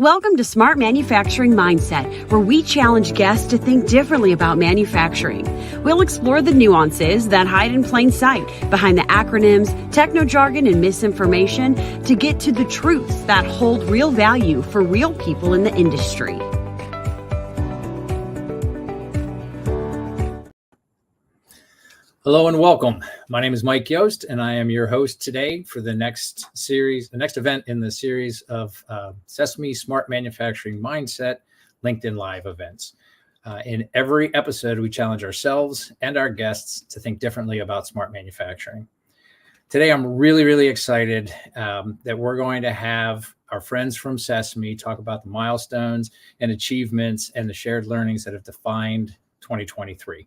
Welcome to Smart Manufacturing Mindset, where we challenge guests to think differently about manufacturing. We'll explore the nuances that hide in plain sight behind the acronyms, techno-jargon, and misinformation to get to the truths that hold real value for real people in the industry. Hello and welcome. My name is Mike Yost, and I am your host today for the next event in the series of CESMII Smart Manufacturing Mindset LinkedIn Live events. In every episode, we challenge ourselves and our guests to think differently about smart manufacturing. Today, I'm really excited that we're going to have our friends from CESMII talk about the milestones and achievements and the shared learnings that have defined 2023.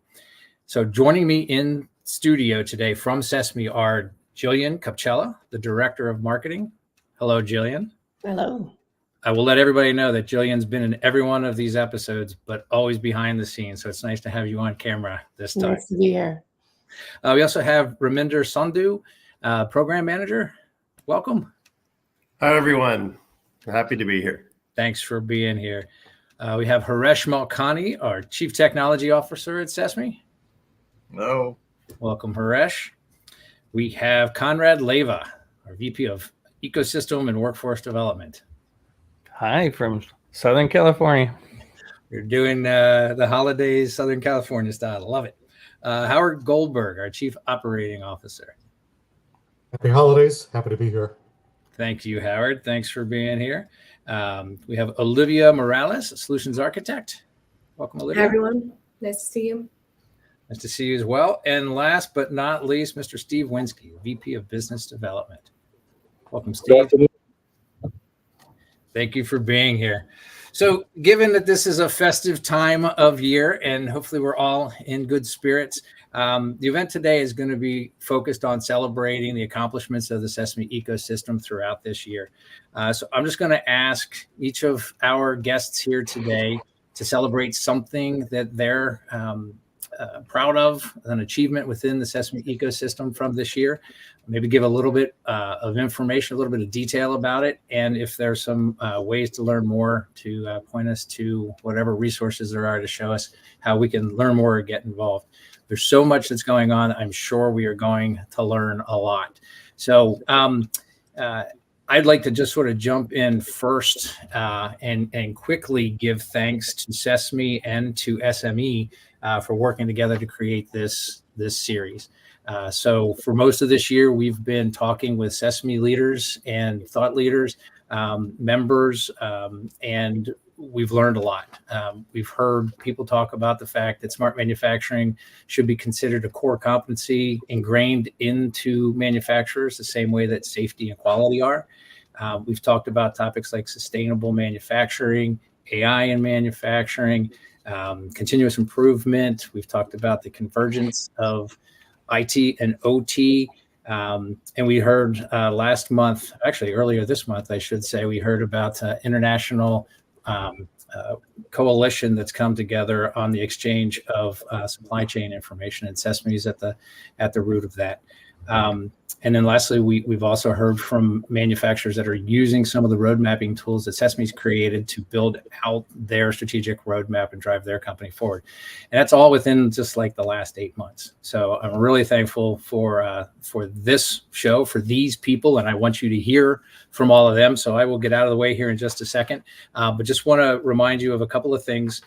So joining me in studio today from CESMII are Jillian Capcella, the Director of Marketing. Hello, Jillian. Hello. I will let everybody know that Jillian's been in every one of these episodes, but always behind the scenes. So it's nice to have you on camera this time. Nice to be here. We also have Raminder Sandhu, Program Manager. Welcome. Hi, everyone. Happy to be here. Thanks for being here. We have Haresh Malkani, our Chief Technology Officer at CESMII. Hello. Welcome, Haresh. We have Conrad Leva, our VP of Ecosystem and Workforce Development. Hi, from Southern California. We're doing the holidays Southern California style. Love it. Howard Goldberg, our Chief Operating Officer. Happy holidays. Happy to be here. Thank you, Howard. Thanks for being here. We have Olivia Morales, a Solutions Architect. Welcome, Olivia. Hi, everyone. Nice to see you. Nice to see you as well. And last but not least, Mr. Steve Winsky, VP of Business Development. Welcome, Steve. Thank you for being here. So given that this is a festive time of year and hopefully we're all in good spirits, the event today is going to be focused on celebrating the accomplishments of the CESMII ecosystem throughout this year. So I'm just going to ask each of our guests here today to celebrate something that they're proud of, an achievement within the CESMII ecosystem from this year. Maybe give a little bit of information, a little bit of detail about it. And if there's some ways to learn more, to point us to whatever resources there are to show us how we can learn more or get involved. There's so much that's going on. I'm sure we are going to learn a lot. So I'd like to just sort of jump in first and quickly give thanks to CESMII and to SME for working together to create this series. So for most of this year, we've been talking with CESMII leaders and thought leaders, members, and we've learned a lot. We've heard people talk about the fact that smart manufacturing should be considered a core competency ingrained into manufacturers the same way that safety and quality are. We've talked about topics like sustainable manufacturing, AI in manufacturing, continuous improvement. We've talked about the convergence of IT and OT. And we heard last month, actually earlier this month, I should say, we heard about international coalition that's come together on the exchange of supply chain information, and CESMII is at the root of that. And then lastly, we've also heard from manufacturers that are using some of the road mapping tools that CESMII's created to build out their strategic roadmap and drive their company forward. And that's all within just like the last 8 months. So I'm really thankful for this show, for these people, and I want you to hear from all of them. So I will get out of the way here in just a second, but just want to remind you of a couple of things.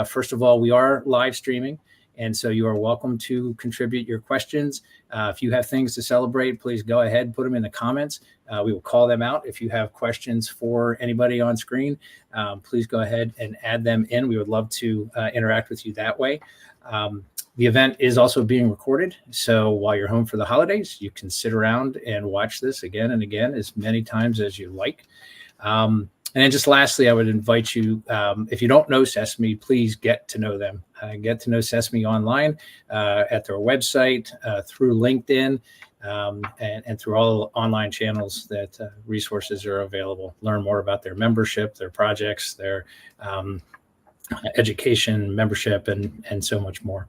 First of all, we are live streaming. And so you are welcome to contribute your questions. If you have things to celebrate, please go ahead, put them in the comments. We will call them out. If you have questions for anybody on screen, please go ahead and add them in. We would love to interact with you that way. The event is also being recorded. So while you're home for the holidays, you can sit around and watch this again and again as many times as you like. And then just lastly, I would invite you, if you don't know CESMII, please get to know them. Get to know CESMII online at their website, through LinkedIn, and through all online channels that resources are available. Learn more about their membership, their projects, their education, membership, and so much more.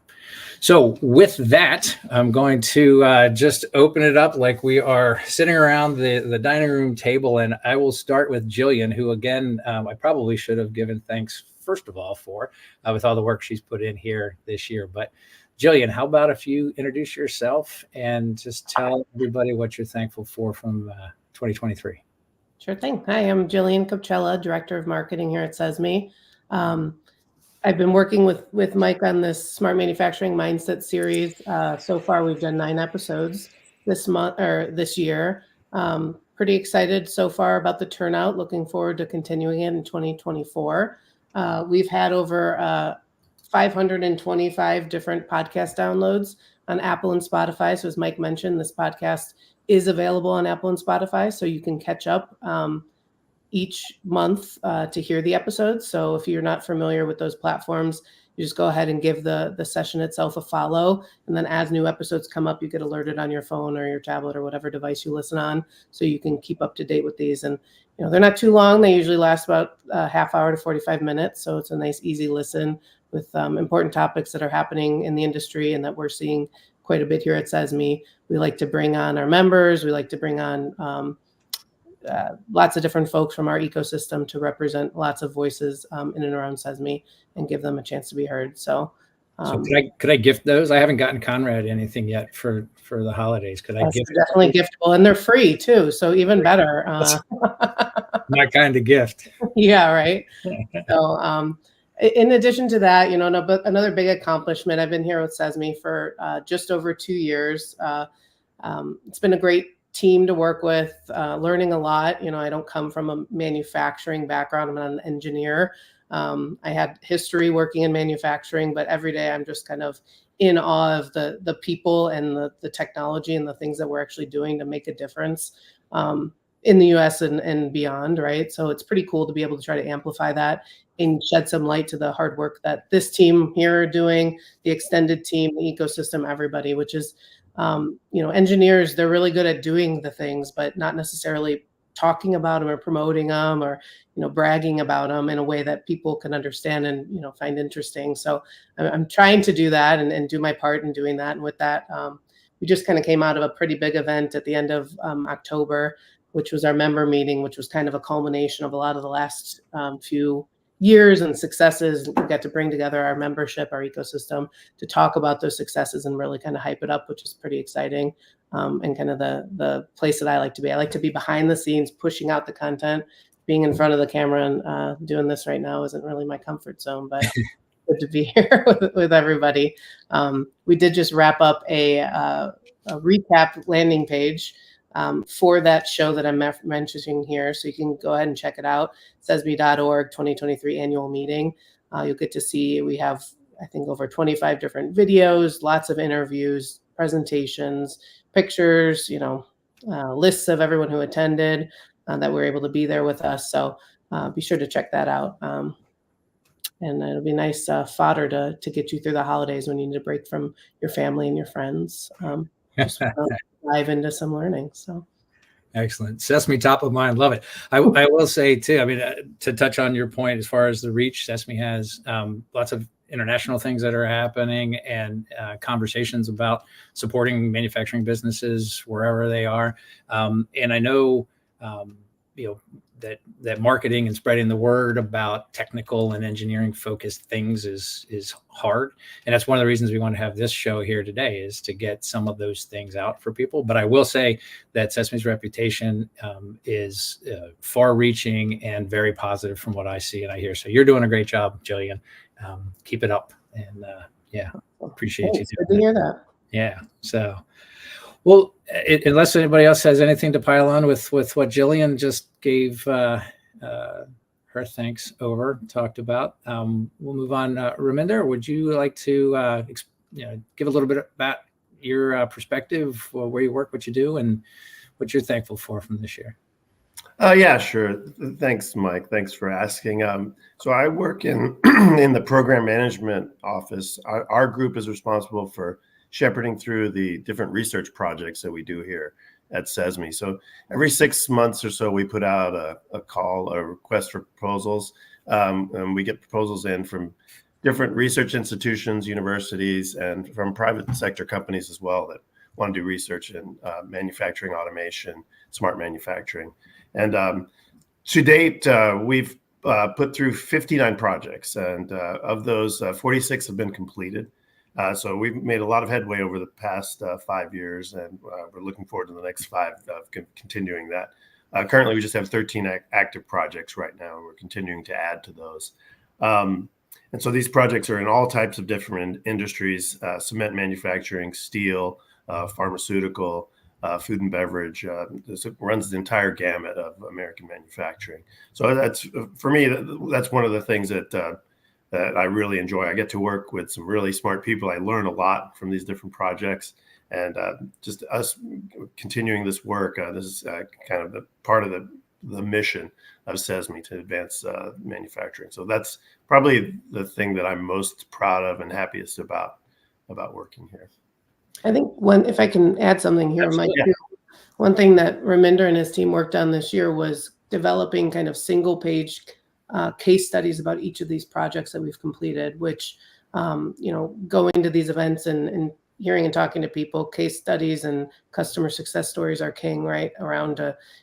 So with that, I'm going to just open it up like we are sitting around the dining room table, and I will start with Jillian, who again, I probably should have given thanks first of all for with all the work she's put in here this year. But Jillian, how about if you introduce yourself and just tell everybody what you're thankful for from 2023? Sure thing. Hi, I'm Jillian Capcella, Director of Marketing here at CESMII. I've been working with Mike on this Smart Manufacturing Mindset series. So far, we've done 9 episodes this month or this year. Pretty excited so far about the turnout. Looking forward to continuing it in 2024. We've had over 525 different podcast downloads on Apple and Spotify. So as Mike mentioned, this podcast is available on Apple and Spotify, so you can catch up each month to hear the episodes. So if you're not familiar with those platforms, you just go ahead and give the session itself a follow. And then as new episodes come up, you get alerted on your phone or your tablet or whatever device you listen on, so you can keep up to date with these. And they're not too long. They usually last about a half hour to 45 minutes. So it's a nice, easy listen with important topics that are happening in the industry and that we're seeing quite a bit here at CESMII. We like to bring on our members. We like to bring on lots of different folks from our ecosystem to represent lots of voices in and around CESMII and give them a chance to be heard. So could I gift those? I haven't gotten Conrad anything yet for the holidays. Could I gift? Definitely giftable, and they're free too, so even better. My kind of gift. Yeah, right. So in addition to that, but another big accomplishment. I've been here with CESMII for just over 2 years. It's been a great team to work with, learning a lot. I don't come from a manufacturing background. I'm an engineer. I had history working in manufacturing, but every day I'm just kind of in awe of the people and the technology and the things that we're actually doing to make a difference in the US and beyond, right? So it's pretty cool to be able to try to amplify that and shed some light to the hard work that this team here are doing, the extended team, the ecosystem, everybody, which is engineers, they're really good at doing the things, but not necessarily talking about them or promoting them or, bragging about them in a way that people can understand and, find interesting. So I'm trying to do that and do my part in doing that. And with that, we just kind of came out of a pretty big event at the end of October, which was our member meeting, which was kind of a culmination of a lot of the last few years and successes. We got to bring together our membership, our ecosystem, to talk about those successes and really kind of hype it up, which is pretty exciting. And kind of the place that I like to be. I like to be behind the scenes, pushing out the content. Being in front of the camera and doing this right now isn't really my comfort zone, but good to be here with everybody. We did just wrap up a recap landing page for that show that I'm mentioning here. So you can go ahead and check it out. CESMII.org 2023 annual meeting. You'll get to see, we have, I think, over 25 different videos, lots of interviews, presentations, pictures, lists of everyone who attended that were able to be there with us. So be sure to check that out. And it'll be nice fodder to get you through the holidays when you need a break from your family and your friends. Just dive into some learning. So excellent. CESMII top of mind. Love it. I will say too, I mean, to touch on your point, as far as the reach, CESMII has lots of international things that are happening and conversations about supporting manufacturing businesses wherever they are. And I know, that marketing and spreading the word about technical and engineering focused things is hard. And that's one of the reasons we want to have this show here today, is to get some of those things out for people. But I will say that CESMII's reputation is far reaching and very positive from what I see and I hear. So you're doing a great job, Jillian. Keep it up. And appreciate you doing good to hear that. Yeah. So, well, unless anybody else has anything to pile on with what Jillian just gave her thanks talked about, we'll move on. Raminder, would you like to give a little bit about your perspective, where you work, what you do, and what you're thankful for from this year? Yeah, sure. Thanks, Mike. Thanks for asking. So I work in in the program management office. Our group is responsible for shepherding through the different research projects that we do here at CESMII. So every 6 months or so, we put out a call, a request for proposals And we get proposals in from different research institutions, universities, and from private sector companies as well that want to do research in manufacturing automation, smart manufacturing. And to date, we've put through 59 projects, and of those, 46 have been completed. So we've made a lot of headway over the past 5 years, and we're looking forward to the next 5 of continuing that. Currently, we just have 13 active projects right now, and we're continuing to add to those. And so these projects are in all types of different industries: cement manufacturing, steel, pharmaceutical, food and beverage. It runs the entire gamut of American manufacturing. So that's, for me, that's one of the things that I really enjoy. I get to work with some really smart people. I learn a lot from these different projects, and just us continuing this work. This is kind of the part of the mission of CESMII to advance manufacturing. So that's probably the thing that I'm most proud of and happiest about working here. I think if I can add something here, Mike, Yeah. one thing that Raminder and his team worked on this year was developing kind of single page case studies about each of these projects that we've completed, which, going to these events and hearing and talking to people, case studies and customer success stories are king, right? Around,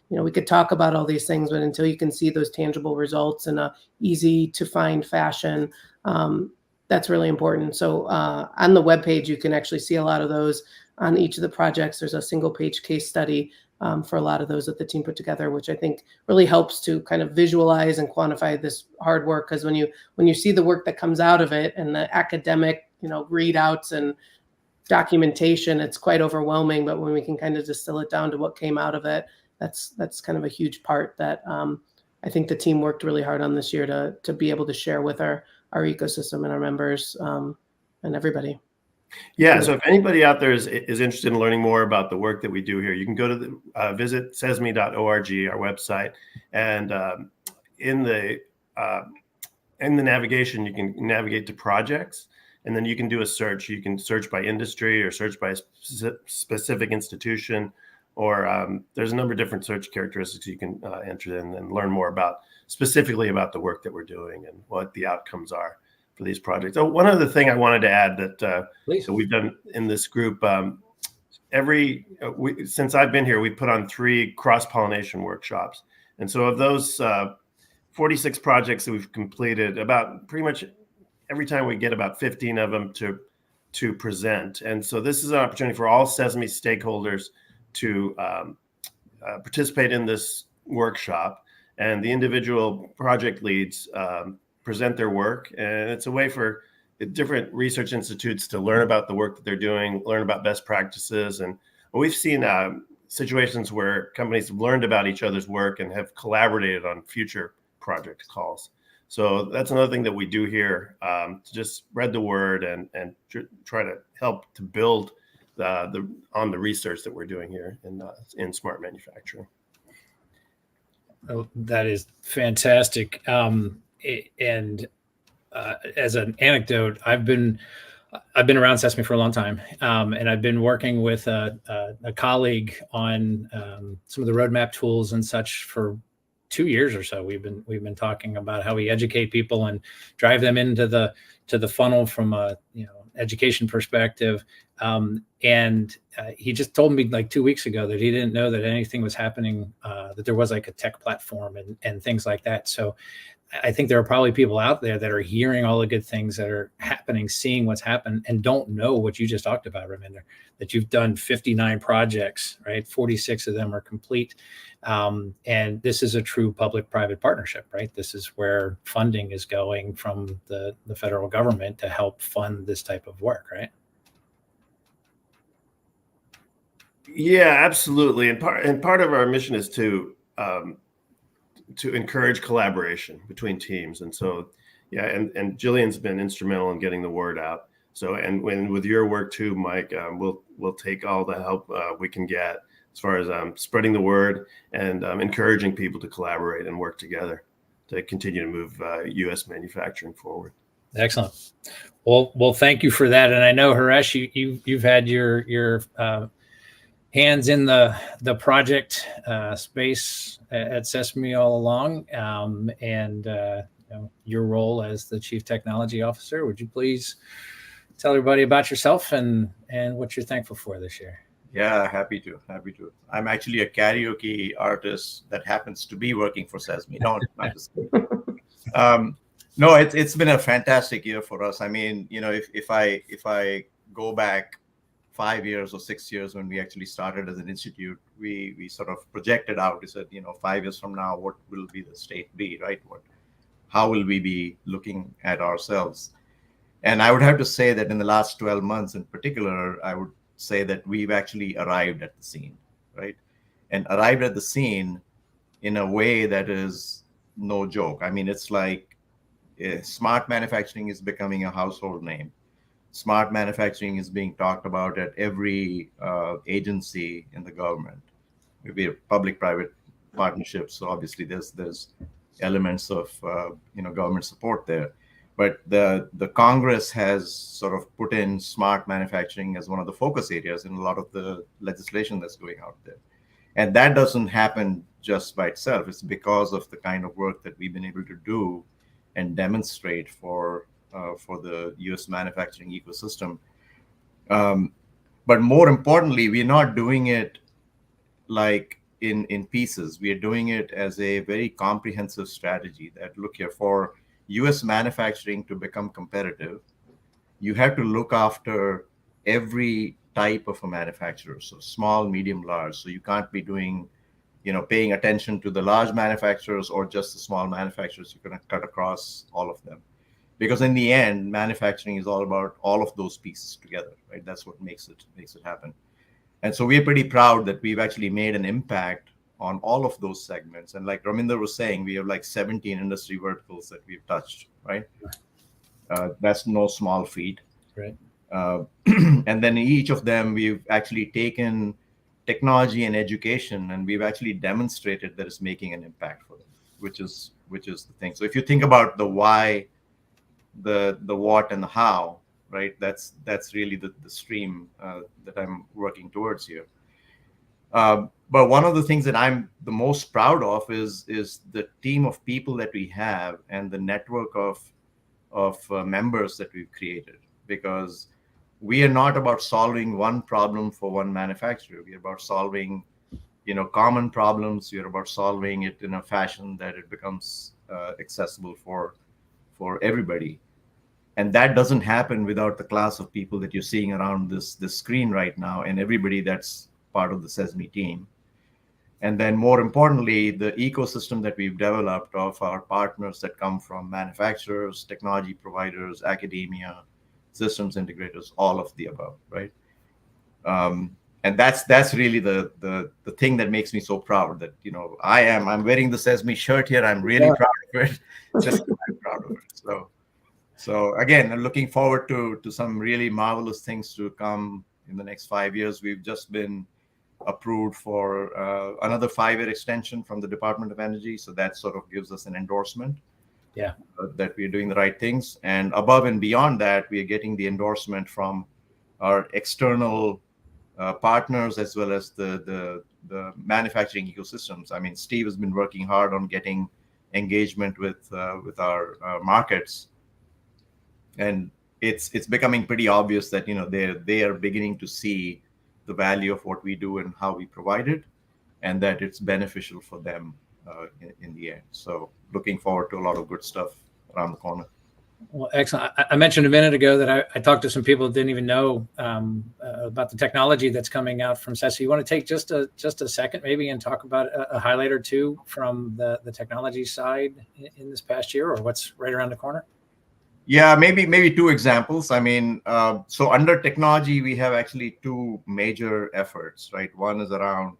we could talk about all these things, but until you can see those tangible results in a easy to find fashion, that's really important. So on the webpage, you can actually see a lot of those on each of the projects. There's a single page case study for a lot of those that the team put together, which I think really helps to kind of visualize and quantify this hard work. Because when you see the work that comes out of it and the academic, readouts and documentation, it's quite overwhelming. But when we can kind of distill it down to what came out of it, that's kind of a huge part that I think the team worked really hard on this year to be able to share with our ecosystem and our members and everybody. Yeah. So if anybody out there is interested in learning more about the work that we do here, you can go to visit CESMII.org, our website, and in the navigation, you can navigate to projects, and then you can do a search. You can search by industry or search by specific institution, or there's a number of different search characteristics you can enter in and learn more specifically about the work that we're doing and what the outcomes are for these projects. Oh, one other thing I wanted to add that we've done in this group, since I've been here, we put on 3 cross-pollination workshops. And so of those 46 projects that we've completed, about pretty much every time we get about 15 of them to present. And so this is an opportunity for all CESMII stakeholders to participate in this workshop, and the individual project leads present their work. And it's a way for different research institutes to learn about the work that they're doing, learn about best practices. And we've seen situations where companies have learned about each other's work and have collaborated on future project calls. So that's another thing that we do here, to just spread the word and try to help to build on the research that we're doing here in smart manufacturing. Oh, that is fantastic. And as an anecdote, I've been around CESMII for a long time, and I've been working with a colleague on some of the roadmap tools and such for 2 years or so. We've been talking about how we educate people and drive them into the funnel from a education perspective. And he just told me like 2 weeks ago that he didn't know that anything was happening, that there was like a tech platform and things like that. So I think there are probably people out there that are hearing all the good things that are happening, seeing what's happened, and don't know what you just talked about, Raminder, that you've done 59 projects, right? 46 of them are complete. And this is a true public-private partnership, right? This is where funding is going from the federal government to help fund this type of work, right? Yeah, absolutely. And part of our mission is to encourage collaboration between teams. And so, yeah, and Jillian's been instrumental in getting the word out. So, and with your work too, Mike, we'll take all the help we can get as far as spreading the word and encouraging people to collaborate and work together to continue to move U.S. manufacturing forward. Excellent. Well, thank you for that. And I know, Haresh, you've had your hands in the project space at CESMII all along, and your role as the Chief Technology Officer. Would you please tell everybody about yourself and what you're thankful for this year? Yeah, happy to. I'm actually a karaoke artist that happens to be working for CESMII. No, not just kidding. No, it's been a fantastic year for us. I mean, if I go back 5 years or 6 years when we actually started as an institute, we sort of projected out. We said, 5 years from now, what will be the state be, right? How will we be looking at ourselves? And I would have to say that in the last 12 months in particular, I would say that we've actually arrived at the scene, right? And arrived at the scene in a way that is no joke. I mean, it's like smart manufacturing is becoming a household name. Smart manufacturing is being talked about at every agency in the government. Maybe public-private partnerships. So obviously, there's elements of government support there. But the Congress has sort of put in smart manufacturing as one of the focus areas in a lot of the legislation that's going out there. And that doesn't happen just by itself. It's because of the kind of work that we've been able to do and demonstrate for the U.S. manufacturing ecosystem. But more importantly, we're not doing it like in pieces. We are doing it as a very comprehensive strategy that, look here, for U.S. manufacturing to become competitive, you have to look after every type of a manufacturer, so small, medium, large. So you can't be doing, paying attention to the large manufacturers or just the small manufacturers. You're going to cut across all of them. Because in the end, manufacturing is all about all of those pieces together, right? That's what makes it happen. And so we're pretty proud that we've actually made an impact on all of those segments. And like Raminder was saying, we have like 17 industry verticals that we've touched, right? That's no small feat. Right. And then in each of them, we've actually taken technology and education, and we've actually demonstrated that it's making an impact for them, which is the thing. So if you think about the why, the what, and the how, right? That's really the stream that I'm working towards here. But one of the things that I'm the most proud of is the team of people that we have and the network of members that we've created, because we are not about solving one problem for one manufacturer. We are about solving, common problems. We are about solving it in a fashion that it becomes accessible for everybody. And that doesn't happen without the class of people that you're seeing around this screen right now, and everybody that's part of the CESMII team. And then more importantly, the ecosystem that we've developed of our partners that come from manufacturers, technology providers, academia, systems integrators, all of the above, right? And that's really the thing that makes me so proud that, I'm wearing the CESMII shirt here. I'm really proud of it. Just I'm proud of it. So again, I'm looking forward to some really marvelous things to come in the next 5 years. We've just been approved for another 5-year extension from the Department of Energy. So that sort of gives us an endorsement that we're doing the right things. And above and beyond that, we are getting the endorsement from our external partners as well as the manufacturing ecosystems. I mean, Steve has been working hard on getting engagement with our markets. And it's becoming pretty obvious that, they are beginning to see the value of what we do and how we provide it, and that it's beneficial for them in the end. So looking forward to a lot of good stuff around the corner. Well, excellent. I mentioned a minute ago that I talked to some people that didn't even know about the technology that's coming out from CESMII. You want to take just a second maybe and talk about a highlight or two from the technology side in this past year, or what's right around the corner? Yeah, maybe two examples. I mean, so under technology, we have actually two major efforts, right? One is around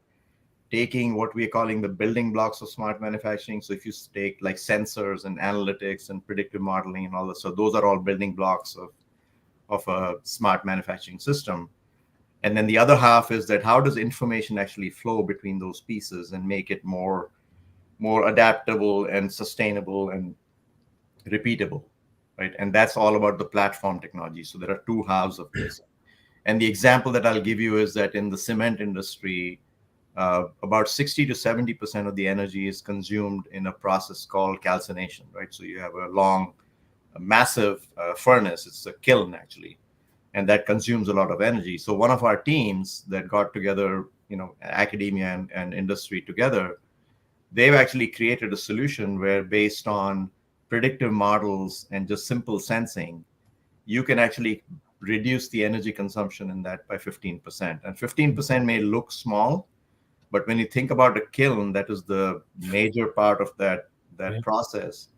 taking what we're calling the building blocks of smart manufacturing. So if you take like sensors and analytics and predictive modeling and all that, so those are all building blocks of a smart manufacturing system. And then the other half is that how does information actually flow between those pieces and make it more adaptable and sustainable and repeatable, right? And that's all about the platform technology. So there are two halves of this. And the example that I'll give you is that in the cement industry, about 60 to 70% of the energy is consumed in a process called calcination, right? So you have a massive furnace. It's a kiln, actually, and that consumes a lot of energy. So one of our teams that got together, academia and industry together, they've actually created a solution where, based on predictive models and just simple sensing, you can actually reduce the energy consumption in that by 15%. And 15% may look small, but when you think about a kiln, that is the major part of that Right. process.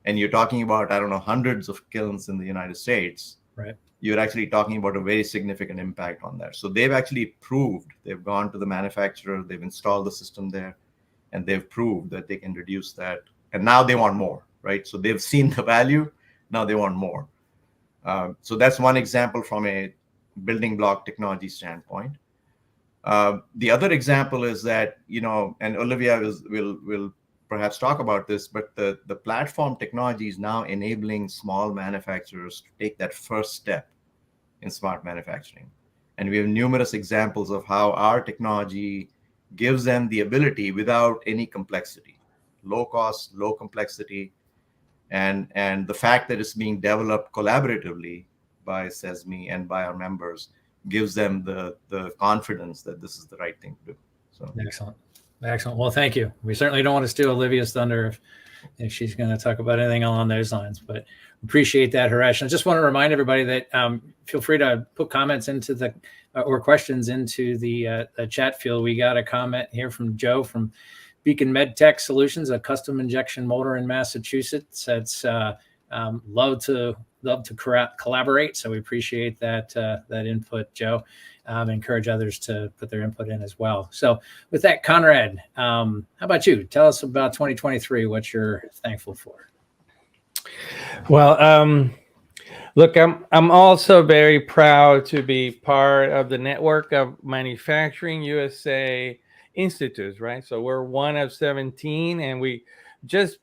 And you're talking about, I don't know, hundreds of kilns in the United States. Right. You're actually talking about a very significant impact on that. So they've actually proved, they've gone to the manufacturer, they've installed the system there, and they've proved that they can reduce that. And now they want more, right? So they've seen the value, now they want more. So that's one example from a building block technology standpoint. The other example is that, and Olivia will perhaps talk about this, but the platform technology is now enabling small manufacturers to take that first step in smart manufacturing. And we have numerous examples of how our technology gives them the ability without any complexity, low cost, low complexity. And the fact that it's being developed collaboratively by CESMII and by our members gives them the confidence that this is the right thing to do. So Excellent. Well, thank you. We certainly don't want to steal Olivia's thunder if she's going to talk about anything along those lines, but appreciate that, Haresh. And I just want to remind everybody that feel free to put comments into or questions into the chat field. We got a comment here from Joe from Beacon MedTech Solutions, a custom injection molder in Massachusetts. That's love to collaborate. So we appreciate that input, Joe. Encourage others to put their input in as well. So with that, Conrad, how about you? Tell us about 2023, what you're thankful for. Well, look, I'm also very proud to be part of the network of Manufacturing USA Institutes, right? So we're one of 17, and we just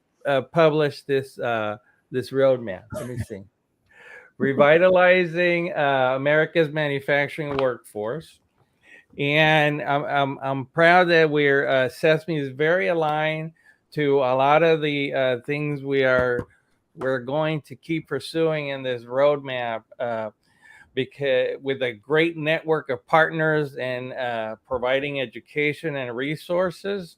published this roadmap. Let me see. Revitalizing America's manufacturing workforce, and I'm proud that we're CESMII is very aligned to a lot of the things we're going to keep pursuing in this roadmap, because with a great network of partners and providing education and resources.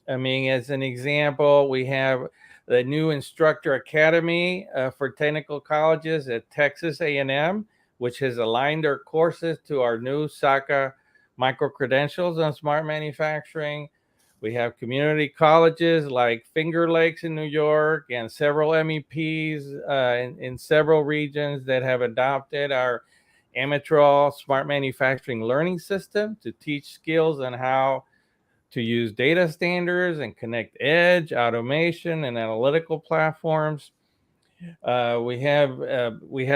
I mean, as an example, we have the new Instructor Academy for technical colleges at Texas A&M, which has aligned their courses to our new SACA micro-credentials on smart manufacturing. We have community colleges like Finger Lakes in New York and several MEPs in several regions that have adopted our Amitral smart manufacturing learning system to teach skills on how to use data standards and connect edge, automation, and analytical platforms. We had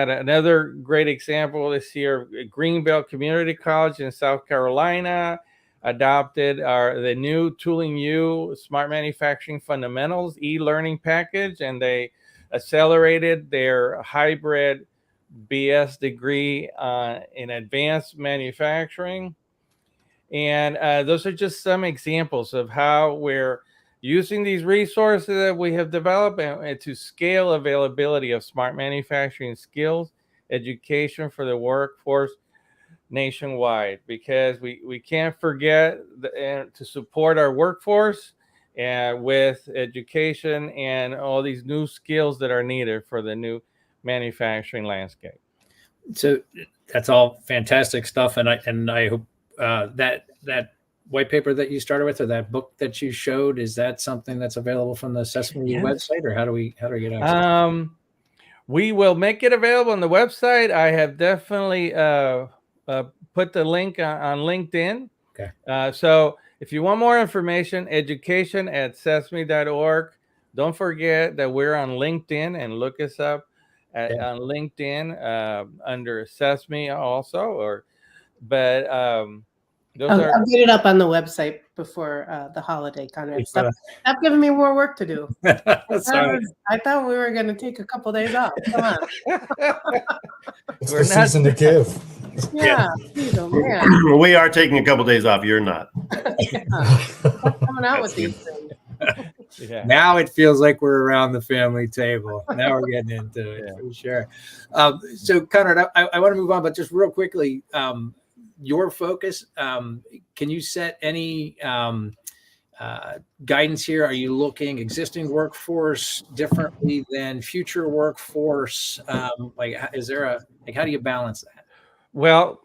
another great example this year. Greenbelt Community College in South Carolina adopted the new Tooling U Smart Manufacturing Fundamentals e-learning package, and they accelerated their hybrid BS degree in advanced manufacturing. And those are just some examples of how we're using these resources that we have developed and to scale availability of smart manufacturing skills, education for the workforce nationwide, because we can't forget to support our workforce with education and all these new skills that are needed for the new manufacturing landscape. So that's all fantastic stuff, and I hope that white paper that you started with, or that book that you showed, is that something that's available from the CESMII website, or how do we get access? We will make it available on the website. I have definitely put the link on LinkedIn. Okay. So if you want more information, education@cesmi.org. Don't forget that we're on LinkedIn, and look us up on LinkedIn under CESMII also. I'll get it up on the website before the holiday, Conrad. Stop giving me more work to do. I thought we were going to take a couple days off. Come on. It's the season to give. Yeah. Geez, oh, man. We are taking a couple days off. You're not. Yeah. Coming out with these things. Yeah. Now it feels like we're around the family table. Now we're getting into it for sure. So, Conrad, I want to move on, but just real quickly, your focus. Can you set any guidance here? Are you looking existing workforce differently than future workforce? Is there how do you balance that? Well,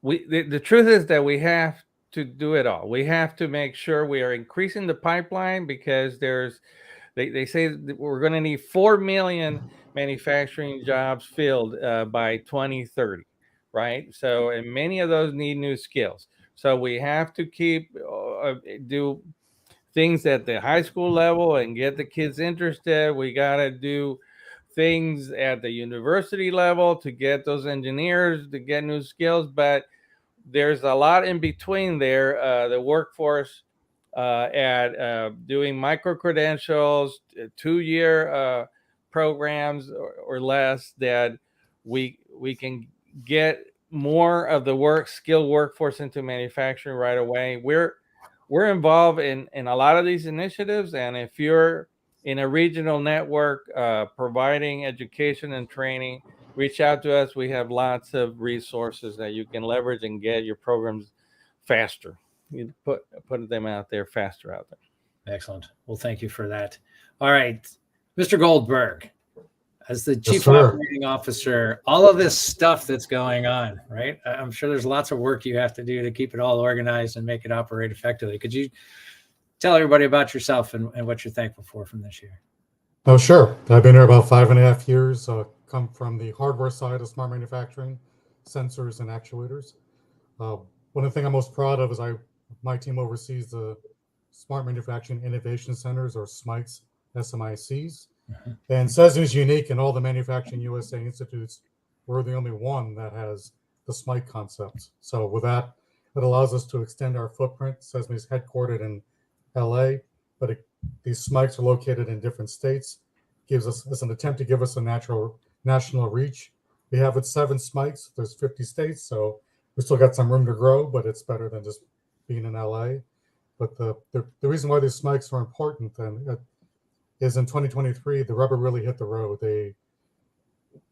the truth is that we have to do it all. We have to make sure we are increasing the pipeline because they say that we're going to need 4 million manufacturing jobs filled by 2030, right? So, and many of those need new skills. So we have to keep do things at the high school level and get the kids interested. We got to do things at the university level to get those engineers to get new skills, but there's a lot in between there. The workforce at doing micro credentials, 2-year programs or less, that we can get more of the skilled workforce into manufacturing right away. We're involved in a lot of these initiatives, and if you're in a regional network providing education and training, reach out to us. We have lots of resources that you can leverage and get your programs faster. You put them out there faster out there. Excellent. Well, thank you for that. All right, Mr. Goldberg, as the Chief sir. Operating Officer, all of this stuff that's going on, right? I'm sure there's lots of work you have to do to keep it all organized and make it operate effectively. Could you tell everybody about yourself and what you're thankful for from this year? Oh, sure. I've been here about 5.5 years. Come from the hardware side of smart manufacturing, sensors and actuators. One of the things I'm most proud of is my team oversees the Smart Manufacturing Innovation Centers, or SMICs, SMICs. Mm-hmm. And CESMII is unique in all the Manufacturing USA institutes. We're the only one that has the SMIC concept. So with that, it allows us to extend our footprint. CESMII is headquartered in LA, but these SMICs are located in different states. It's an attempt to give us a national reach. We have 7 SMICs. There's 50 states, so we still got some room to grow, but it's better than just being in LA. But the reason why these SMICs are important is in 2023, the rubber really hit the road.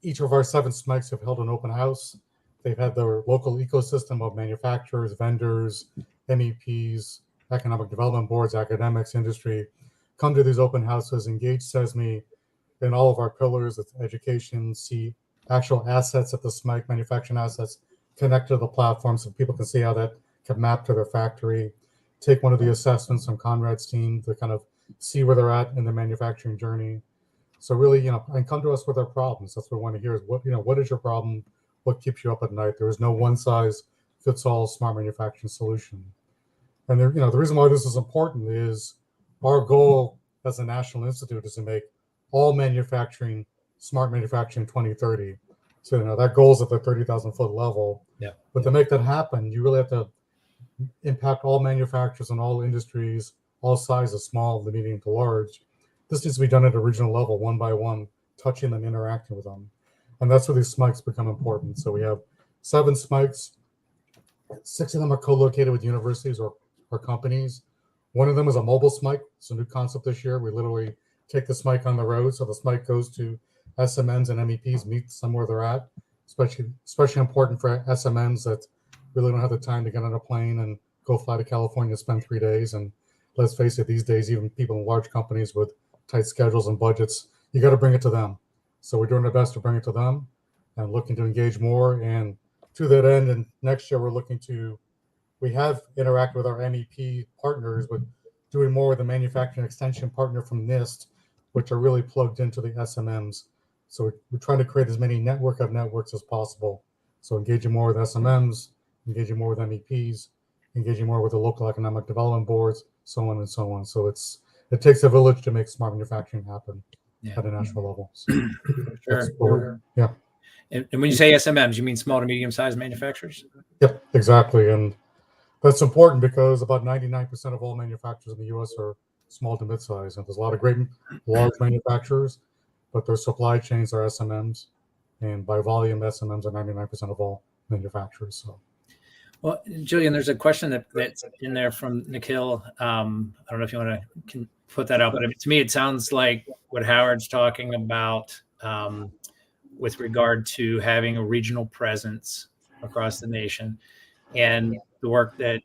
Each of our 7 SMICs have held an open house. They've had their local ecosystem of manufacturers, vendors, MEPs, economic development boards, academics, industry, come to these open houses, engage CESMII in all of our pillars of education, see actual assets at the SMIC, manufacturing assets, connect to the platform so people can see how that can map to their factory, take one of the assessments from Conrad's team to kind of see where they're at in the manufacturing journey. So really, and come to us with our problems. That's what we want to hear is what is your problem? What keeps you up at night? There is no one size fits all smart manufacturing solution. And the reason why this is important is our goal as a national institute is to make all manufacturing smart manufacturing 2030. So that goal is at the 30,000 foot level. Yeah. But to make that happen, you really have to impact all manufacturers and all industries, all sizes, small, the medium to large. This needs to be done at a regional level, one by one, touching them, interacting with them. And that's where these SMICs become important. So we have 7 SMICs. 6 of them are co-located with universities or companies. One of them is a mobile SMIC. It's a new concept this year. We literally take the SMIC on the road. So the SMIC goes to SMMs and MEPs, meet somewhere they're at, especially important for SMMs that really don't have the time to get on a plane and go fly to California and spend 3 days. And let's face it, these days, even people in large companies with tight schedules and budgets, you got to bring it to them. So we're doing our best to bring it to them and looking to engage more. And to that end, and next year, we have interacted with our MEP partners, but doing more with the manufacturing extension partner from NIST, which are really plugged into the SMMs. So we're trying to create as many network of networks as possible. So engaging more with SMMs, engaging more with MEPs, engaging more with the local economic development boards, so on and so on. So it takes a village to make smart manufacturing happen at a national level. So Sure. Yeah. And when you say SMMs, you mean small to medium-sized manufacturers? Yep, exactly. And that's important because about 99% of all manufacturers in the U.S. are small to mid-size. And there's a lot of great large manufacturers, but their supply chains are SMMs. And by volume, SMMs are 99% of all manufacturers. So. Well, Julian, there's a question that's in there from Nikhil. I don't know if you want to put that out, but to me, it sounds like what Howard's talking about with regard to having a regional presence across the nation, and the work that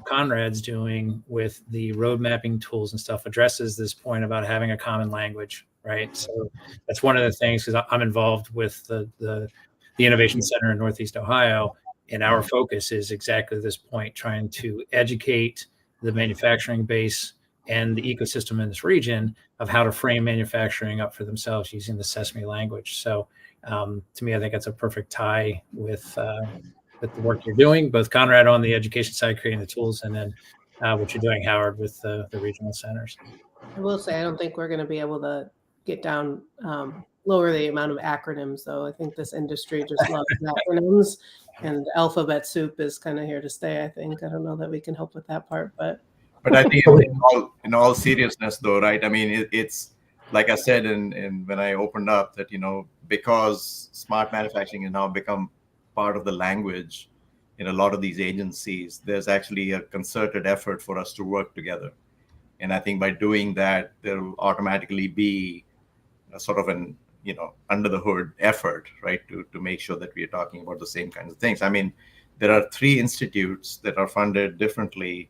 Conrad's doing with the road mapping tools and stuff addresses this point about having a common language, right? So that's one of the things, because I'm involved with the Innovation Center in Northeast Ohio. And our focus is exactly this point, trying to educate the manufacturing base and the ecosystem in this region of how to frame manufacturing up for themselves using the CESMII language. So to me, I think that's a perfect tie with the work you're doing, both Conrad on the education side, creating the tools, and then what you're doing, Howard, with the regional centers. I will say, I don't think we're going to be able to get down, lower the amount of acronyms, though. I think this industry just loves acronyms, and alphabet soup is kind of here to stay, I think. I don't know that we can help with that part, but I think in all seriousness, though, right? I mean, it's like I said, when I opened up that, because smart manufacturing has now become part of the language in a lot of these agencies, there's actually a concerted effort for us to work together. And I think by doing that, there will automatically be a sort of an, under the hood effort, right, to make sure that we are talking about the same kinds of things. I mean, there are 3 institutes that are funded differently,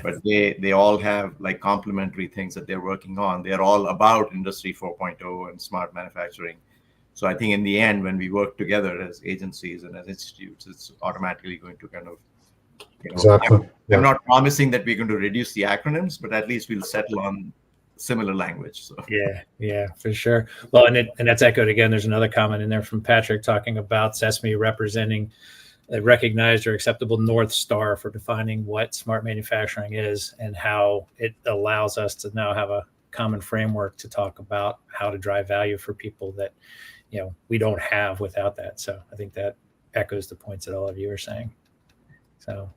but they all have like complementary things that they're working on. They're all about Industry 4.0 and smart manufacturing. So I think in the end, when we work together as agencies and as institutes, it's automatically going to kind of, Exactly. I'm not promising that we're going to reduce the acronyms, but at least we'll settle on similar language. So yeah, for sure. Well, and that's echoed again. There's another comment in there from Patrick talking about CESMII representing a recognized or acceptable North Star for defining what smart manufacturing is, and how it allows us to now have a common framework to talk about how to drive value for people that we don't have without that. So I think that echoes the points that all of you are saying. So,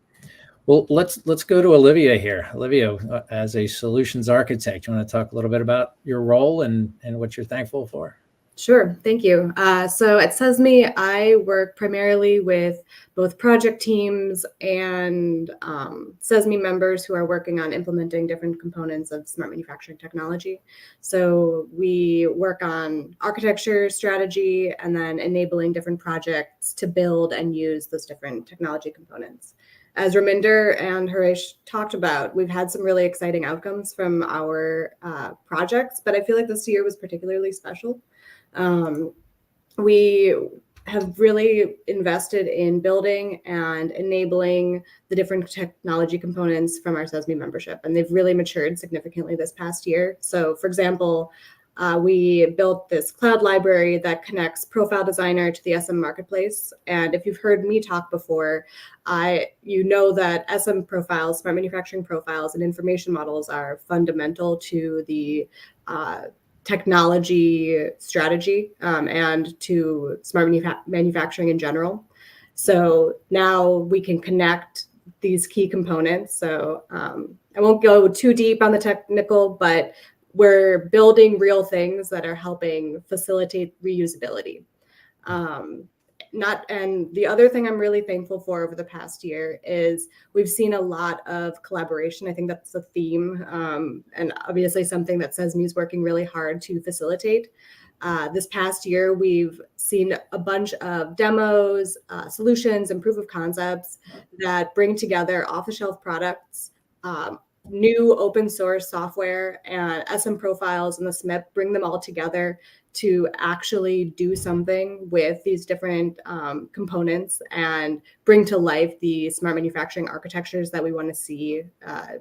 well, let's go to Olivia here. Olivia, as a solutions architect, you want to talk a little bit about your role and what you're thankful for? Sure, thank you. So at CESMII, I work primarily with both project teams and CESMII members who are working on implementing different components of smart manufacturing technology. So we work on architecture, strategy, and then enabling different projects to build and use those different technology components. As Raminder and Harish talked about, we've had some really exciting outcomes from our projects, but I feel like this year was particularly special. We have really invested in building and enabling the different technology components from our CESMII membership, and they've really matured significantly this past year. So, for example, we built this cloud library that connects Profile Designer to the SM Marketplace. And if you've heard me talk before, you know that SM profiles, smart manufacturing profiles, and information models are fundamental to the technology strategy and to smart manufacturing in general. So now we can connect these key components. So I won't go too deep on the technical, but we're building real things that are helping facilitate reusability. And the other thing I'm really thankful for over the past year is we've seen a lot of collaboration. I think that's a theme, and obviously something that CESMII is working really hard to facilitate. This past year, we've seen a bunch of demos, solutions, and proof of concepts that bring together off-the-shelf products, new open source software, and SM profiles and the SMIP, bring them all together to actually do something with these different components and bring to life the smart manufacturing architectures that we want to see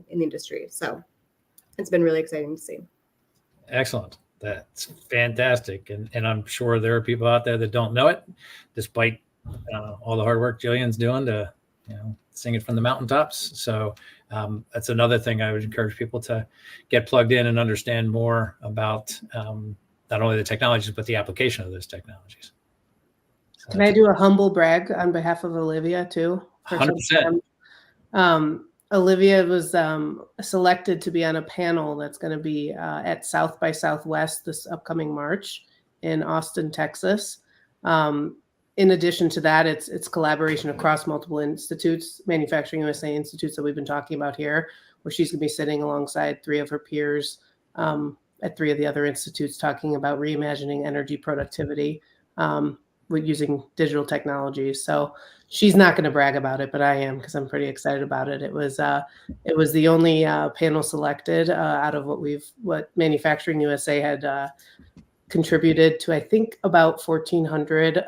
in the industry. So it's been really exciting to see. Excellent. That's fantastic. And I'm sure there are people out there that don't know it, despite all the hard work Jillian's doing to sing it from the mountaintops. So that's another thing I would encourage people to get plugged in and understand more about not only the technologies, but the application of those technologies. So can I do a humble brag on behalf of Olivia too? 100%. Olivia was selected to be on a panel that's going to be at South by Southwest this upcoming March in Austin, Texas. in addition to that, it's collaboration across multiple institutes, Manufacturing USA institutes that we've been talking about here, where she's going to be sitting alongside 3 of her peers at 3 of the other institutes talking about reimagining energy productivity with using digital technologies. So she's not going to brag about it, but I am, because I'm pretty excited about it. It was the only panel selected out of what Manufacturing USA had contributed to, I think, about 1,400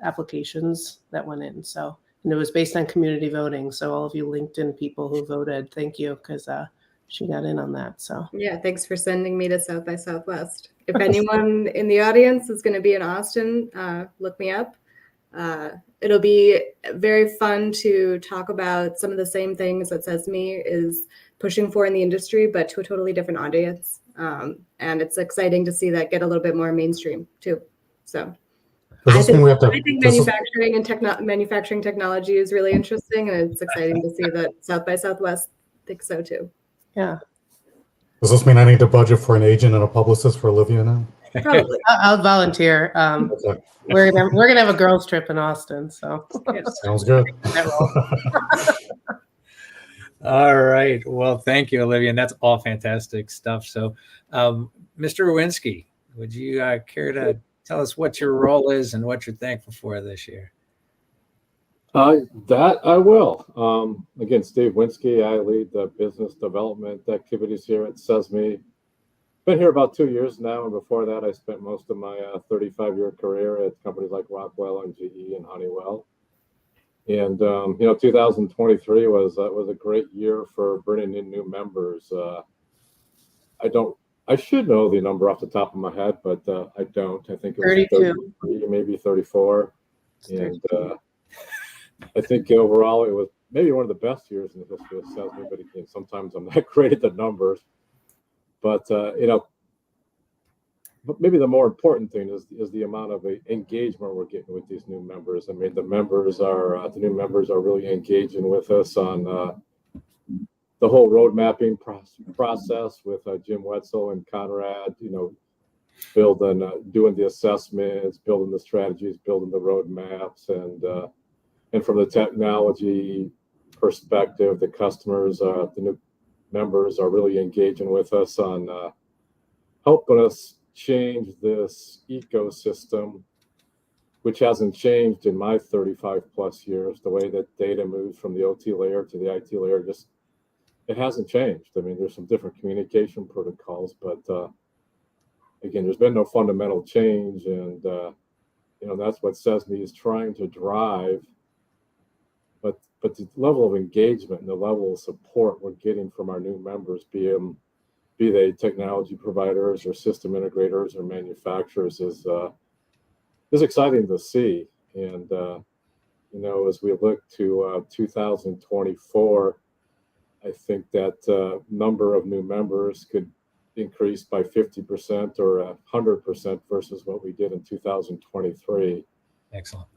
applications that went in. So, and it was based on community voting. So all of you LinkedIn people who voted, thank you, because she got in on that. So yeah, thanks for sending me to South by Southwest. If anyone in the audience is going to be in Austin, look me up. It'll be very fun to talk about some of the same things that CESMII is pushing for in the industry, but to a totally different audience. And it's exciting to see that get a little bit more mainstream too. So I think manufacturing and manufacturing technology is really interesting, and it's exciting to see that South by Southwest thinks so too. yeah. Does this mean I need to budget for an agent and a publicist for Olivia now? Probably. I'll volunteer. Okay. We're gonna have a girls' trip in Austin, so Sounds good. All right. Well, thank you, Olivia. And that's all fantastic stuff. So, Mr. Owinski, would you care to tell us what your role is and what you're thankful for this year? That I will. Again, Steve Winsky. I lead the business development activities here at CESMII. Been here about 2 years now, and before that, I spent most of my 35-year career at companies like Rockwell and GE and Honeywell. And 2023 was a great year for bringing in new members. I should know the number off the top of my head, but I don't. I think it was 32, maybe 34. And I think overall it was maybe one of the best years in the history of CESMII. But again, sometimes I'm not great at the numbers. But but maybe the more important thing is the amount of engagement we're getting with these new members. I mean, the new members are really engaging with us on the whole road mapping process with Jim Wetzel and Conrad. Building, doing the assessments, building the strategies, building the road maps, and from the technology perspective, the customers, the new members are really engaging with us on helping us change this ecosystem, which hasn't changed in my 35 plus years. The way that data moves from the OT layer to the IT layer, it hasn't changed. I mean, there's some different communication protocols, but again, there's been no fundamental change, and that's what CESMII is trying to drive. But the level of engagement and the level of support we're getting from our new members, be they technology providers or system integrators or manufacturers, is exciting to see. And as we look to 2024, I think that number of new members could increase by 50% or 100% versus what we did in 2023. Excellent.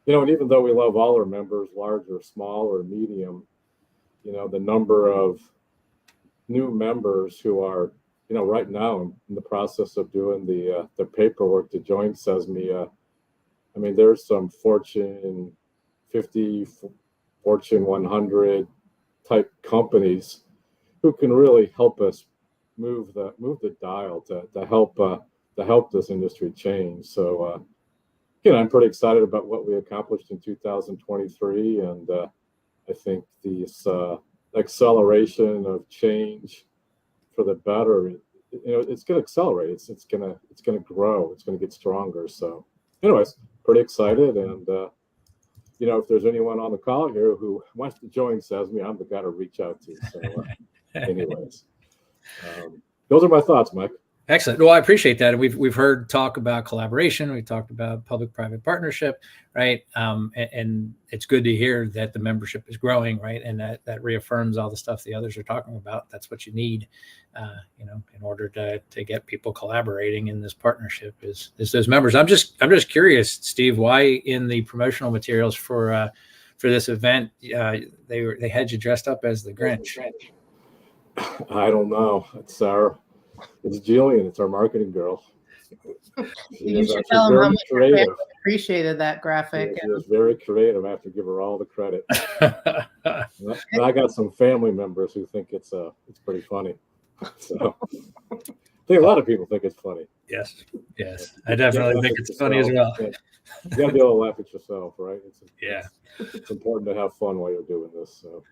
And even though we love all our members, large or small or medium, the number of new members who are, right now in the process of doing the paperwork to join CESMII, I mean, there's some Fortune 50, Fortune 100 type companies who can really help us move the dial to help this industry change. So I'm pretty excited about what we accomplished in 2023, and I think this acceleration of change for the better, it's going to accelerate. It's going to grow. It's going to get stronger. So, anyways, pretty excited, and if there's anyone on the call here who wants to join CESMII, I'm the guy to reach out to. So, anyways, those are my thoughts, Mike. Excellent. Well, I appreciate that. We've heard talk about collaboration. We talked about public-private partnership, right? And it's good to hear that the membership is growing, right? And that reaffirms all the stuff the others are talking about. That's what you need, in order to get people collaborating in this partnership is those members. I'm just curious, Steve, why in the promotional materials for this event they had you dressed up as the Grinch? I don't know. It's Jillian. It's our marketing girl. You should tell them how much appreciated that graphic. She was very creative. I have to give her all the credit. And I got some family members who think it's pretty funny. So I think a lot of people think it's funny. Yes. I definitely think it's funny as well. You gotta be able to laugh at yourself, right? Yeah. It's important to have fun while you're doing this. So.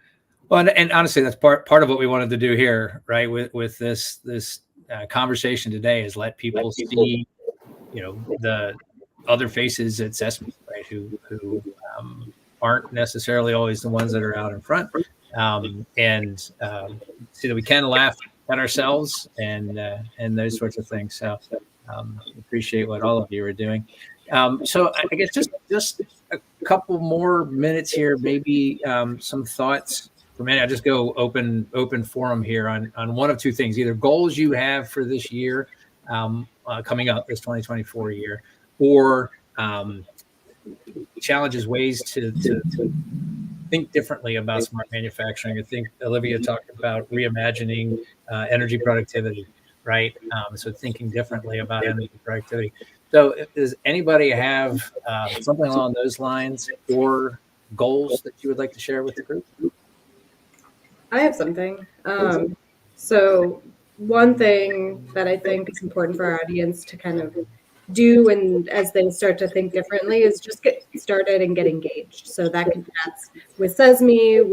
Well, and honestly, that's part of what we wanted to do here, right? With this conversation today, is let people see, the other faces at CESMII, right? Who aren't necessarily always the ones that are out in front, and see that we can laugh at ourselves and those sorts of things. So appreciate what all of you are doing. So I guess just a couple more minutes here, maybe some thoughts. For me, I just go open forum here on one of two things: either goals you have for this year coming up, this 2024 year, or challenges, ways to think differently about smart manufacturing. I think Olivia talked about reimagining energy productivity, right? So thinking differently about energy productivity. So does anybody have something along those lines or goals that you would like to share with the group? I have something. So one thing that I think is important for our audience to kind of do, and as they start to think differently, is just get started and get engaged. So that's with CESMII,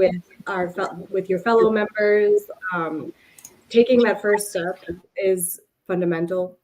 with your fellow members. Taking that first step is fundamental.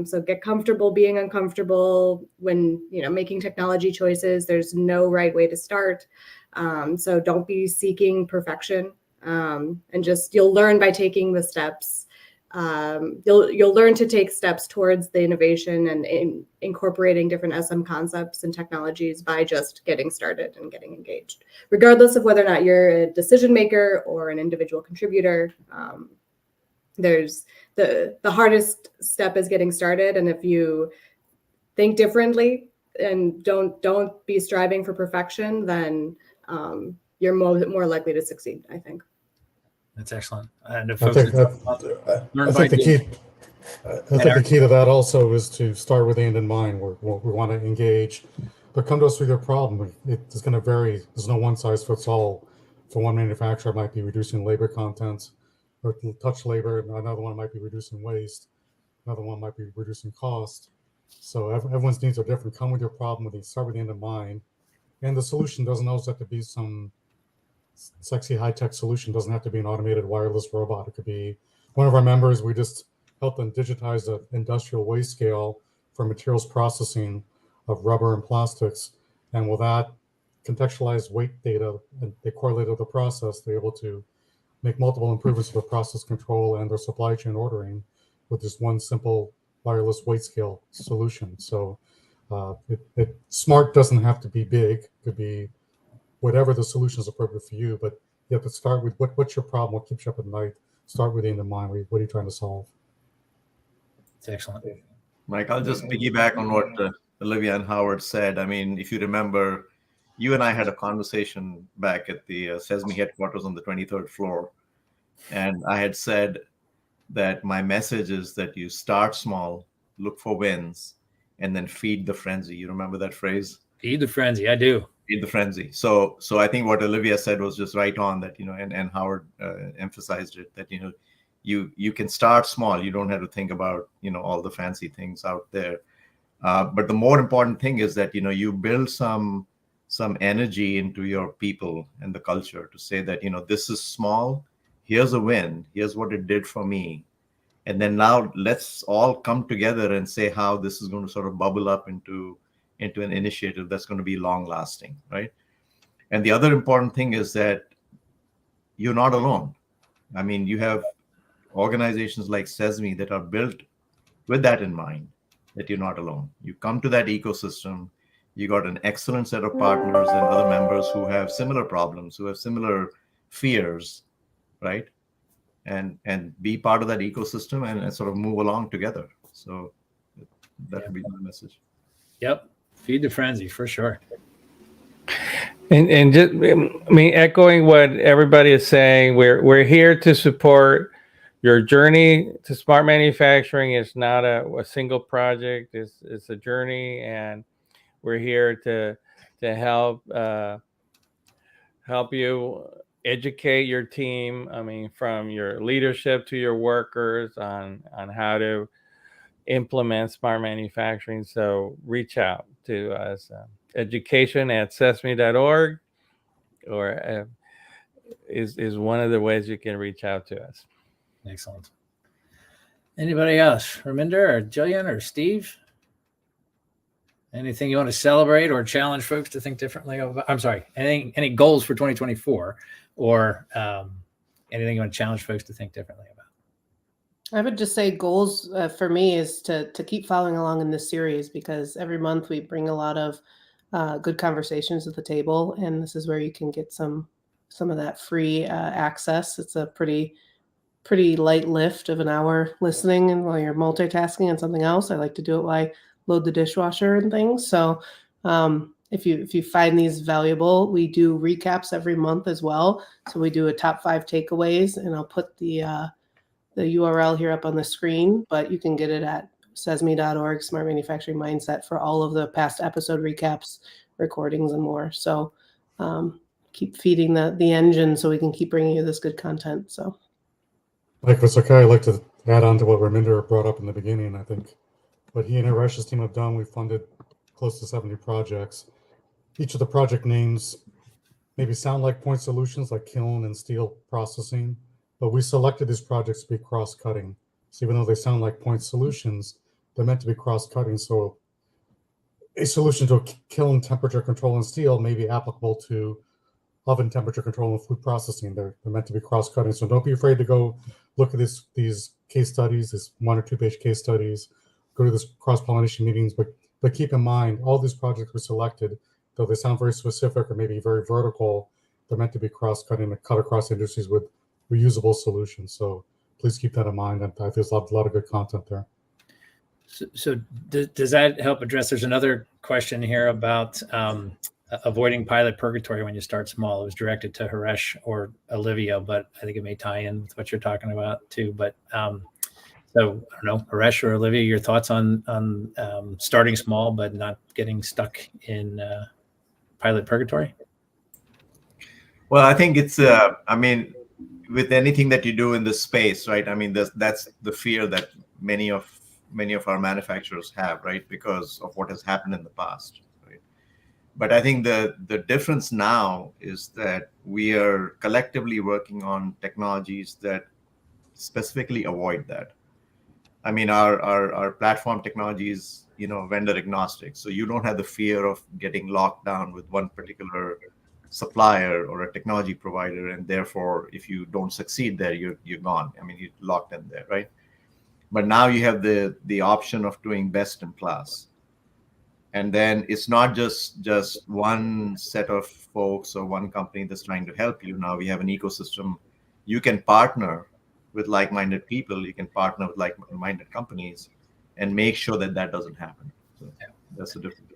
So get comfortable being uncomfortable when making technology choices. There's no right way to start. So don't be seeking perfection. And just you'll learn by taking the steps. You'll learn to take steps towards the innovation and incorporating different SM concepts and technologies by just getting started and getting engaged, regardless of whether or not you're a decision maker or an individual contributor. There's the hardest step is getting started, and if you think differently and don't be striving for perfection, then you're more likely to succeed, I think. That's excellent. And I think the key to that also is to start with the end in mind. We want to engage, but come to us with your problem. It's going to vary. There's no one size fits all. For one manufacturer, it might be reducing labor content or touch labor. Another one might be reducing waste. Another one might be reducing cost. So everyone's needs are different. Come with your problem. Start with the end in mind. And the solution doesn't always have to be some sexy high-tech solution. Doesn't have to be an automated wireless robot. It could be one of our members. We just helped them digitize the industrial waste scale for materials processing of rubber and plastics. And with that contextualized weight data, and they correlated the process, they're able to make multiple improvements to the process control and their supply chain ordering with just one simple wireless weight scale solution. So smart doesn't have to be big. It could be whatever the solution is appropriate for you, but you have to start with what's your problem, what keeps you up at night. Start with the end in mind. What are you trying to solve? It's excellent. Mike, I'll just piggyback on what Olivia and Howard said. I mean, if you remember, you and I had a conversation back at the CESMII headquarters on the 23rd floor. And I had said that my message is that you start small, look for wins, and then feed the frenzy. You remember that phrase? Feed the frenzy. I do. Feed the frenzy. So I think what Olivia said was just right on, that, and Howard emphasized it, that, you can start small. You don't have to think about, all the fancy things out there. But the more important thing is that, you build some energy into your people and the culture to say that, this is small. Here's a win. Here's what it did for me. And then now let's all come together and say how this is going to sort of bubble up into an initiative that's going to be long lasting, right? And the other important thing is that you're not alone. I mean, you have organizations like CESMII that are built with that in mind, that you're not alone. You come to that ecosystem, you got an excellent set of partners and other members who have similar problems, who have similar fears, right? And be part of that ecosystem and sort of move along together. So that would be my message. Yep. Feed the frenzy for sure. And just, echoing what everybody is saying, we're here to support your journey to smart manufacturing. Is not a single project. It's a journey, and we're here to help you educate your team. I mean, from your leadership to your workers on how to implement smart manufacturing. So reach out to us, education@CESMII.org, or is one of the ways you can reach out to us. Excellent. Anybody else? Raminder or Jillian or Steve? Anything you want to celebrate or challenge folks to think differently about? I'm sorry, any goals for 2024 or anything you want to challenge folks to think differently about? I would just say goals for me is to keep following along in this series, because every month we bring a lot of good conversations at the table, and this is where you can get some of that free access. It's a pretty light lift of an hour listening, and while you're multitasking on something else. I like to do it while I load the dishwasher and things. So if you find these valuable, we do recaps every month as well. So we do a top 5 takeaways, and I'll put the URL here up on the screen, but you can get it at CESMII.org, Smart Manufacturing Mindset, for all of the past episode recaps, recordings, and more. So keep feeding the engine so we can keep bringing you this good content. So, Mike, if it's okay, I'd like to add on to what Raminder brought up in the beginning. I think what he and Haresh's team have done, we funded close to 70 projects. Each of the project names maybe sound like point solutions, like kiln and steel processing, but we selected these projects to be cross-cutting. So even though they sound like point solutions, they're meant to be cross-cutting. So a solution to a kiln temperature control in steel may be applicable to oven temperature control and food processing. They're meant to be cross-cutting. So don't be afraid to go look at these case studies, these 1 or 2 page case studies, go to this cross-pollination meetings, but keep in mind, all these projects were selected, though they sound very specific or maybe very vertical, they're meant to be cross-cutting to cut across industries with reusable solutions. So please keep that in mind. And there's a lot of good content there. So does that help address? There's another question here about avoiding pilot purgatory when you start small. It was directed to Haresh or Olivia, but I think it may tie in with what you're talking about too. But so I don't know, Haresh or Olivia, your thoughts on starting small but not getting stuck in pilot purgatory? Well, I think it's I mean, with anything that you do in this space, right? I mean, that's the fear that many of our manufacturers have, right? Because of what has happened in the past, right? But I think the difference now is that we are collectively working on technologies that specifically avoid that. I mean, our platform technology is, vendor agnostic. So you don't have the fear of getting locked down with one particular supplier or a technology provider, and therefore if you don't succeed there, you're gone. I mean, you're locked in there, right? But now you have the option of doing best in class, and then it's not just one set of folks or one company that's trying to help you. Now we have an ecosystem. You can partner with like-minded people, you can partner with like-minded companies, and make sure that doesn't happen. So that's the difference.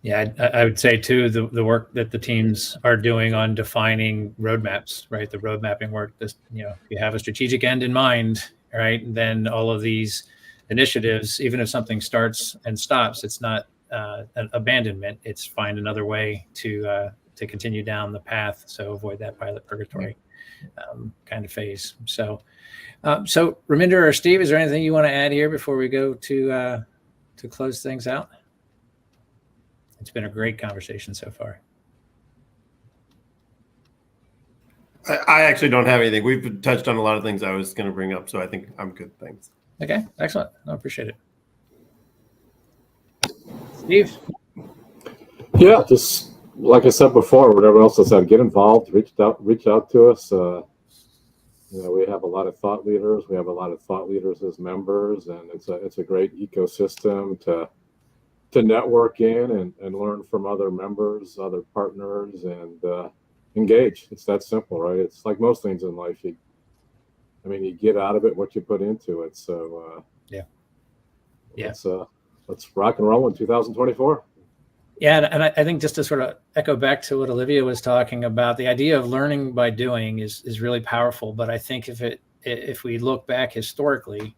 Yeah, I would say too, the work that the teams are doing on defining roadmaps, right? The road mapping work, you have a strategic end in mind, right? And then all of these initiatives, even if something starts and stops, it's not an abandonment. It's find another way to continue down the path. So avoid that pilot purgatory kind of phase. So Raminder or Steve, is there anything you want to add here before we go to close things out? It's been a great conversation so far. I actually don't have anything. We've touched on a lot of things I was going to bring up, so I think I'm good. Thanks. Okay, excellent. I appreciate it. Steve? Yeah, just like I said before, whatever else has said, get involved, reach out to us. We have a lot of thought leaders. We have a lot of thought leaders as members, and it's a great ecosystem to network in and learn from other members, other partners, and engage. It's that simple, right? It's like most things in life. You get out of it what you put into it. So let's rock and roll in 2024. Yeah, and I think just to sort of echo back to what Olivia was talking about, the idea of learning by doing is really powerful. But I think if we look back historically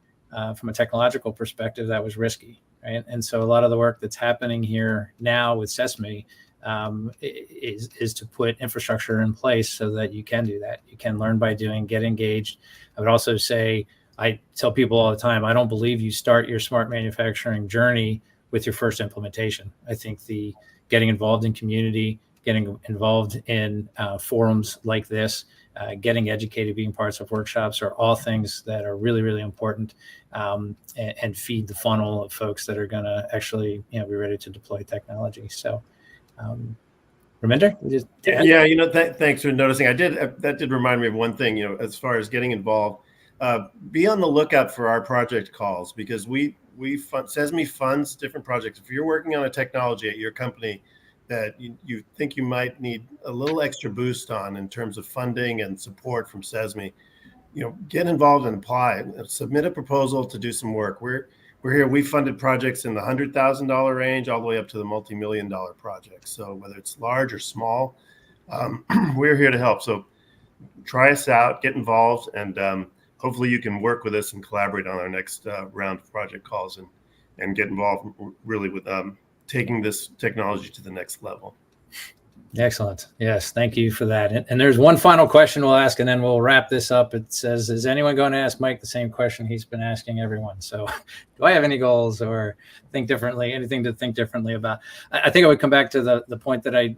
from a technological perspective, that was risky. right? And so a lot of the work that's happening here now with CESMII is to put infrastructure in place so that you can do that. You can learn by doing, get engaged. I would also say, I tell people all the time, I don't believe you start your smart manufacturing journey with your first implementation. I think the getting involved in community, getting involved in forums like this, getting educated, being parts of workshops are all things that are really, really important, and feed the funnel of folks that are going to actually, be ready to deploy technology. So, Raminder, thanks for noticing. That did remind me of one thing. As far as getting involved, be on the lookout for our project calls, because CESMII funds different projects. If you're working on a technology at your company that you think you might need a little extra boost on in terms of funding and support from CESMII, get involved and apply. Submit a proposal to do some work. We're here. We funded projects in the $100,000 range all the way up to the multi-million-dollar projects. So whether it's large or small, we're here to help. So try us out, get involved, and hopefully you can work with us and collaborate on our next round of project calls and get involved really with taking this technology to the next level. Excellent. Yes, thank you for that. And there's one final question we'll ask, and then we'll wrap this up. It says, is anyone going to ask Mike the same question he's been asking everyone? So do I have any goals or think differently, anything to think differently about? I think I would come back to the point that I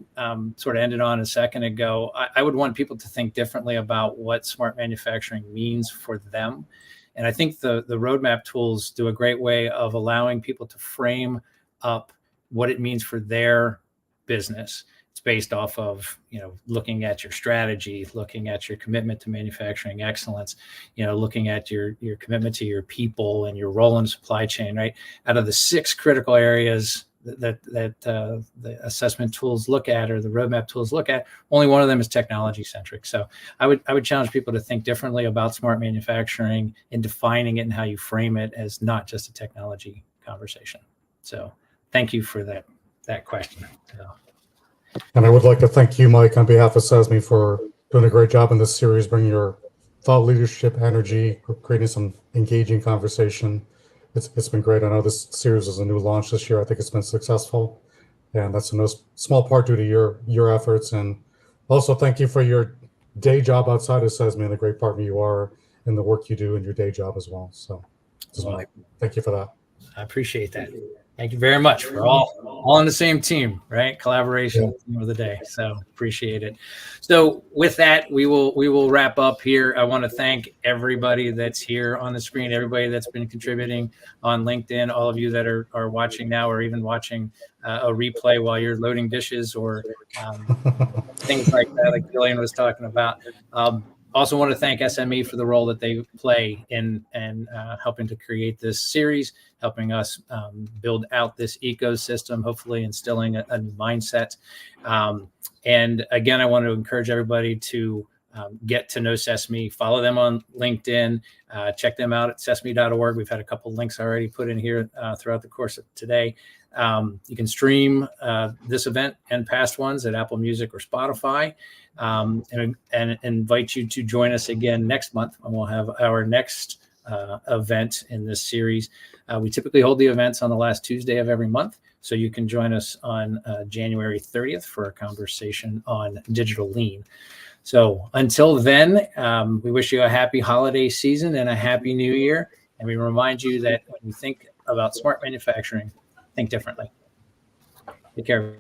sort of ended on a second ago. I would want people to think differently about what smart manufacturing means for them. And I think the roadmap tools do a great way of allowing people to frame up what it means for their business. It's based off of, looking at your strategy, looking at your commitment to manufacturing excellence, looking at your commitment to your people and your role in the supply chain, right? Out of the 6 critical areas that the assessment tools look at, or the roadmap tools look at, only one of them is technology centric. So I would challenge people to think differently about smart manufacturing and defining it and how you frame it as not just a technology conversation. So thank you for that question. So. And I would like to thank you, Mike, on behalf of CESMII for doing a great job in this series, bringing your thought leadership, energy, creating some engaging conversation. It's been great. I know this series is a new launch this year. I think it's been successful, and that's in no small part due to your efforts. And also thank you for your day job outside of CESMII and the great partner you are in the work you do in your day job as well. So thank you for that. I appreciate that. Thank you very much. We're all on the same team, right? Collaboration, team of the day. So appreciate it. So with that, we will wrap up here. I want to thank everybody that's here on the screen, everybody that's been contributing on LinkedIn, all of you that are watching now, or even watching a replay while you're loading dishes or things like that, like Gillian was talking about. Also want to thank SME for the role that they play in helping to create this series, helping us build out this ecosystem, hopefully instilling a new mindset. And again, I want to encourage everybody to get to know CESMII, follow them on LinkedIn, check them out at CESMII.org. We've had a couple links already put in here throughout the course of today. You can stream this event and past ones at Apple Music or Spotify, and invite you to join us again next month when we'll have our next event in this series. We typically hold the events on the last Tuesday of every month, so you can join us on January 30th for a conversation on digital lean. So until then, we wish you a happy holiday season and a happy new year. And we remind you that when you think about smart manufacturing, think differently. Take care.